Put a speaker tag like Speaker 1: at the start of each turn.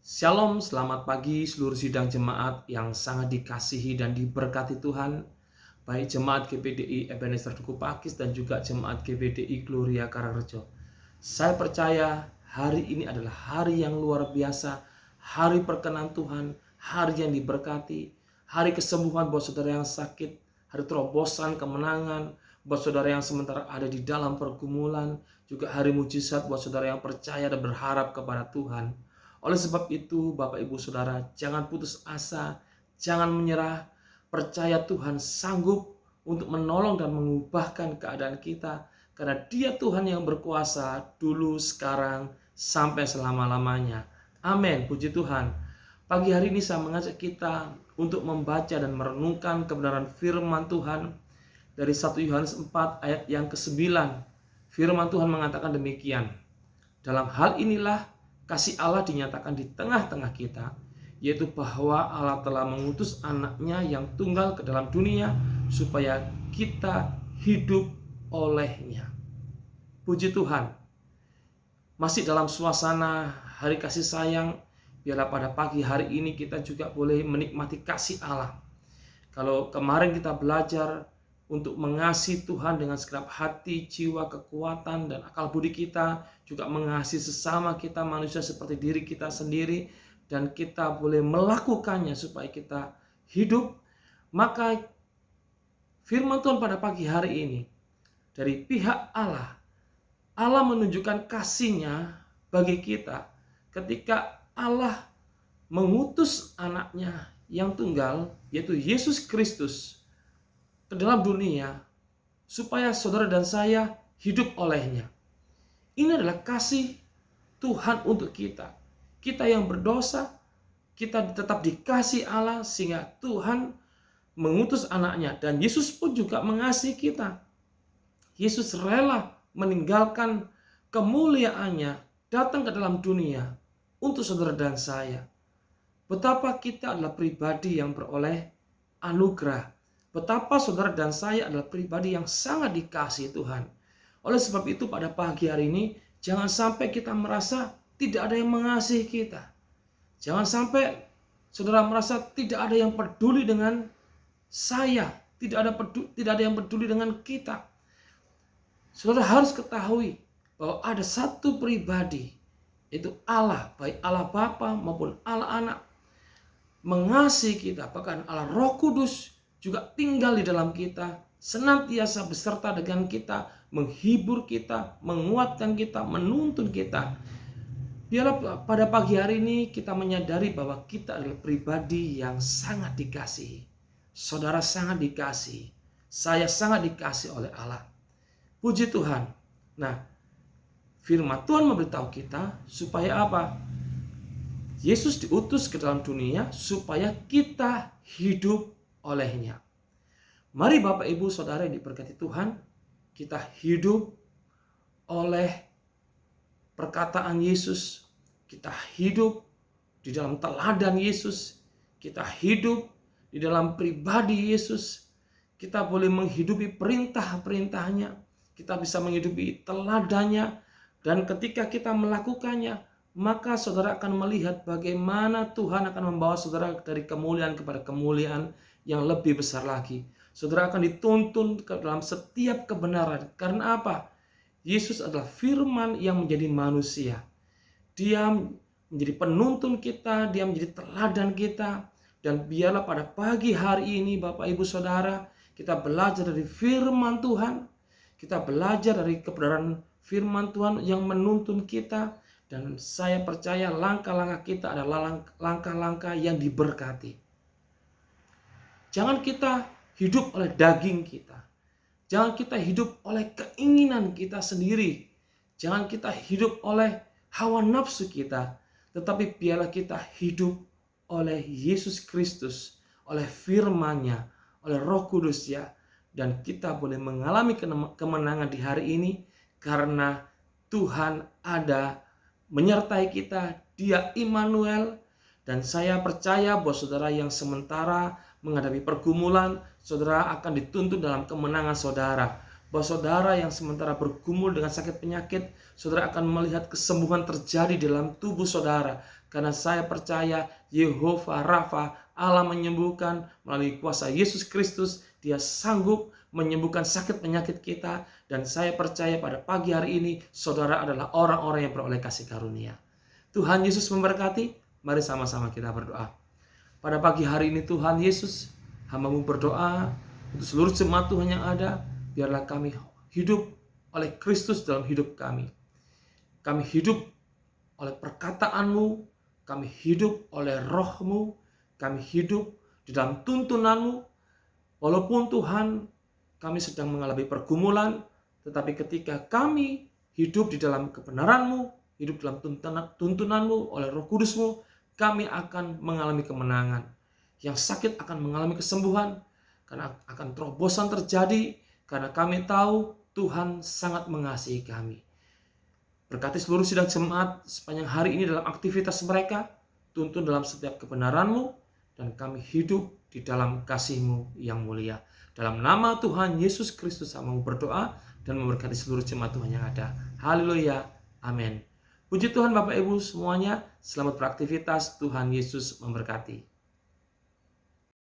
Speaker 1: Shalom, selamat pagi seluruh sidang jemaat yang sangat dikasihi dan diberkati Tuhan. Baik jemaat GPDI Ebenezer Duku Pakis dan juga jemaat GPDI Gloria Karangrejo. Saya percaya hari ini adalah hari yang luar biasa, hari perkenan Tuhan, hari yang diberkati, hari kesembuhan buat saudara yang sakit, hari terobosan kemenangan buat saudara yang sementara ada di dalam pergumulan, juga hari mujizat buat saudara yang percaya dan berharap kepada Tuhan. Oleh sebab itu, Bapak Ibu Saudara, jangan putus asa, jangan menyerah, percaya Tuhan sanggup untuk menolong dan mengubahkan keadaan kita, karena Dia Tuhan yang berkuasa dulu, sekarang, sampai selama-lamanya. Amin, puji Tuhan. Pagi hari ini saya mengajak kita untuk membaca dan merenungkan kebenaran firman Tuhan dari 1 Yohanes 4 ayat yang ke-9. Firman Tuhan mengatakan demikian. Dalam hal inilah kasih Allah dinyatakan di tengah-tengah kita, yaitu bahwa Allah telah mengutus anaknya yang tunggal ke dalam dunia supaya kita hidup olehnya. Puji Tuhan. Masih dalam suasana hari kasih sayang, biarlah pada pagi hari ini kita juga boleh menikmati kasih Allah. Kalau kemarin kita belajar untuk mengasihi Tuhan dengan segenap hati, jiwa, kekuatan, dan akal budi kita, juga mengasihi sesama kita manusia seperti diri kita sendiri, dan kita boleh melakukannya supaya kita hidup. Maka firman Tuhan pada pagi hari ini dari pihak Allah menunjukkan kasih-Nya bagi kita ketika Allah mengutus anaknya yang tunggal, yaitu Yesus Kristus, ke dalam dunia supaya saudara dan saya hidup olehnya. Ini adalah kasih Tuhan untuk kita. Kita yang berdosa, kita tetap dikasih Allah sehingga Tuhan mengutus anaknya, dan Yesus pun juga mengasihi kita. Yesus rela meninggalkan kemuliaannya, datang ke dalam dunia untuk saudara dan saya. Betapa kita adalah pribadi yang beroleh anugerah. Betapa saudara dan saya adalah pribadi yang sangat dikasihi Tuhan. Oleh sebab itu pada pagi hari ini, jangan sampai kita merasa tidak ada yang mengasihi kita. Jangan sampai saudara merasa tidak ada yang peduli dengan saya. Tidak ada yang peduli dengan kita. Saudara harus ketahui bahwa ada satu pribadi, yaitu Allah, baik Allah Bapa maupun Allah Anak, mengasihi kita. Bahkan Allah Roh Kudus juga tinggal di dalam kita, senantiasa beserta dengan kita, menghibur kita, menguatkan kita, menuntun kita. Biarlah pada pagi hari ini kita menyadari bahwa kita adalah pribadi yang sangat dikasihi. Saudara sangat dikasihi. Saya sangat dikasihi oleh Allah. Puji Tuhan. Nah, firman Tuhan memberitahu kita supaya apa? Yesus diutus ke dalam dunia supaya kita hidup olehnya. Mari Bapak Ibu Saudara yang diberkati Tuhan, kita hidup oleh perkataan Yesus, kita hidup di dalam teladan Yesus, kita hidup di dalam pribadi Yesus, kita boleh menghidupi perintah-perintahnya, kita bisa menghidupi teladannya, dan ketika kita melakukannya, maka saudara akan melihat bagaimana Tuhan akan membawa saudara dari kemuliaan kepada kemuliaan yang lebih besar lagi. Saudara akan dituntun ke dalam setiap kebenaran. Karena apa? Yesus adalah firman yang menjadi manusia. Dia menjadi penuntun kita, dia menjadi teladan kita. Dan biarlah pada pagi hari ini Bapak Ibu Saudara, kita belajar dari firman Tuhan. Kita belajar dari kebenaran firman Tuhan yang menuntun kita. Dan saya percaya langkah-langkah kita adalah langkah-langkah yang diberkati. Jangan kita hidup oleh daging kita. Jangan kita hidup oleh keinginan kita sendiri. Jangan kita hidup oleh hawa nafsu kita. Tetapi biarlah kita hidup oleh Yesus Kristus, oleh firman-Nya, oleh Roh Kudus ya. Dan kita boleh mengalami kemenangan di hari ini karena Tuhan ada menyertai kita. Dia Immanuel. Dan saya percaya bahwa saudara yang sementara menghadapi pergumulan, saudara akan dituntun dalam kemenangan saudara. Bahwa saudara yang sementara bergumul dengan sakit penyakit, saudara akan melihat kesembuhan terjadi dalam tubuh saudara. karena saya percaya Yehova Rafa, Allah menyembuhkan melalui kuasa Yesus Kristus. Dia sanggup menyembuhkan sakit penyakit kita, dan saya percaya pada pagi hari ini saudara adalah orang-orang yang beroleh kasih karunia. Tuhan Yesus memberkati. Mari sama-sama kita berdoa. Pada pagi hari ini Tuhan Yesus, hamba-Mu berdoa untuk seluruh jemaat Tuhan yang ada, biarlah kami hidup oleh Kristus dalam hidup kami. Kami hidup oleh perkataanmu, kami hidup oleh rohmu, kami hidup di dalam tuntunanmu. Walaupun Tuhan kami sedang mengalami pergumulan, tetapi ketika kami hidup di dalam kebenaranmu, hidup dalam tuntunanmu oleh Roh Kudusmu, kami akan mengalami kemenangan. Yang sakit akan mengalami kesembuhan, karena akan terobosan terjadi, karena kami tahu Tuhan sangat mengasihi kami. Berkati seluruh sidang jemaat sepanjang hari ini dalam aktivitas mereka, tuntun dalam setiap kebenaran-Mu, dan kami hidup di dalam kasih-Mu yang mulia. Dalam nama Tuhan Yesus Kristus kami berdoa dan memberkati seluruh jemaat Tuhan yang ada. Haleluya, amin. Puji Tuhan Bapak Ibu semuanya, selamat beraktivitas, Tuhan Yesus memberkati.